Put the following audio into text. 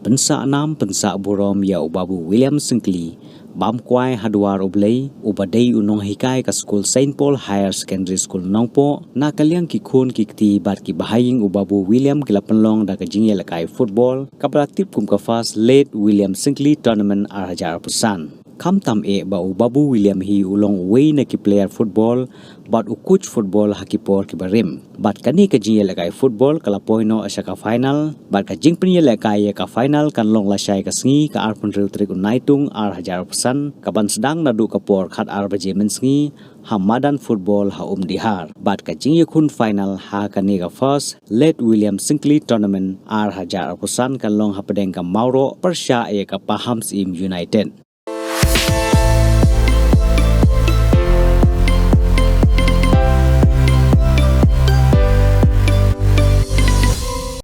pensa enam pensa burom ya ubabu William Syngkli bam kwai hadwar oblei ubadei unong hikai ka school Saint Paul Higher Secondary School nongpo na kaliang ki khun ki kti bat ki bahaying ubabu William kilapanlong da ka jingel kai football kabalatip kum ka fast late William Syngkli Tournament arhajar pusan kam tam e ba ubabu William hi ulong way na ki player football bat u coach football hakipor ki barim bat kani ka jingel kai football kalapoy no asya ka final bat ka jing pnya kai ka final kan long Lashai ka sngi ka arpun reutrik unaitung arhajar pusan kaban sedang nadu kapor khat arbaje mensngi hamadan football ha dihar bat ka jing yakun final ha kani ka first late William Syngkli Tournament arhajar pusan kan long hapadeng ka Mawroh pyrshah iaka Pahamsyiem United